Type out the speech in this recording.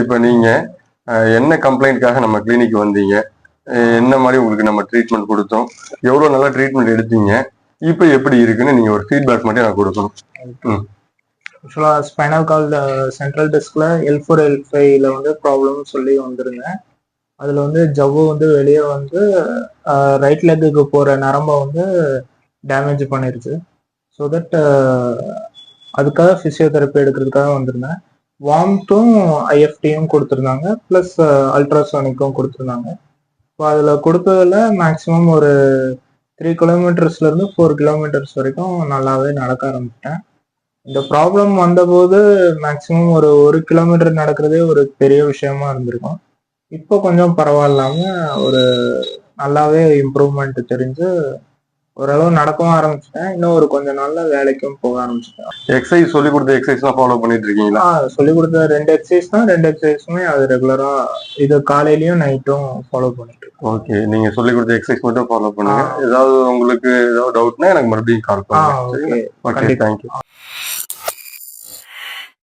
இப்போ நீங்க என்ன கம்ப்ளைண்ட்காக நம்ம கிளினிக் வந்தீங்க? என்ன மாதிரி உங்களுக்கு நம்ம ட்ரீட்மெண்ட் கொடுத்தோம்? எவ்வளவு நல்லா ட்ரீட்மெண்ட் எடுத்தீங்க? இப்போ எப்படி இருக்குன்னு நீங்க ஒரு ஃபீட்பேக் மட்டும் எனக்கு கொடுக்கணும். ஆக்சுவலாக ஸ்பைனல் கார்டு சென்ட்ரல் டிஸ்கில் L4 L5ல வந்து ப்ராப்ளம்னு சொல்லி வந்திருந்தேன். அதில் வந்து ஜவ்வு வந்து வெளியே வந்து ரைட் லெக்குக்கு போகிற நரம்பை வந்து டேமேஜ் பண்ணிருச்சு. ஸோ தட் அதுக்காக ஃபிசியோதெரப்பி எடுக்கிறதுக்காக வந்திருந்தேன். வார்ம்த்தும் IFTயும் கொடுத்துருந்தாங்க, ப்ளஸ் அல்ட்ராசோனிக்கும் கொடுத்துருந்தாங்க. இப்போ அதில் கொடுத்ததில் மேக்ஸிமம் ஒரு 3 கிலோமீட்டர்ஸ்லேருந்து 4 கிலோமீட்டர்ஸ் வரைக்கும் நல்லாவே நடக்க ஆரம்பிச்சிட்டேன். இந்த ப்ராப்ளம் வந்தபோது மேக்ஸிமம் ஒரு 1 கிலோமீட்டர் நடக்கிறதே ஒரு பெரிய விஷயமா இருந்திருக்கும். இப்போ கொஞ்சம் பரவாயில்லாம ஒரு நல்லாவே இம்ப்ரூவ்மெண்ட் தெரிஞ்சு ஓரளவு நடக்கவும் ஆரம்பிச்சிட்டேன். இன்னும் ஒரு கொஞ்ச நாள்ல வேலைக்கும் போக ஆரம்பிச்சிட்டேன். எக்ஸசைஸ் சொல்லி கொடுத்த எக்ஸசைஸ் தான் ஃபாலோ பண்ணிட்டு இருக்கீங்களா? சொல்லி கொடுத்த 2 எக்ஸசைஸ் தான். 2 எக்ஸசைஸுமே அது ரெகுலரா இது காலையிலயும் நைட்டும் ஃபாலோ பண்ணிட்டு இருக்கேன். ஓகே, நீங்க சொல்லி கொடுத்த எக்ஸசைஸ் மட்டும் ஃபாலோ பண்ணுங்க. ஏதாவது உங்களுக்கு ஏதாவது டவுட்னா எனக்கு மறுபடியும் கால் பண்ணுங்க. Okay, thank you.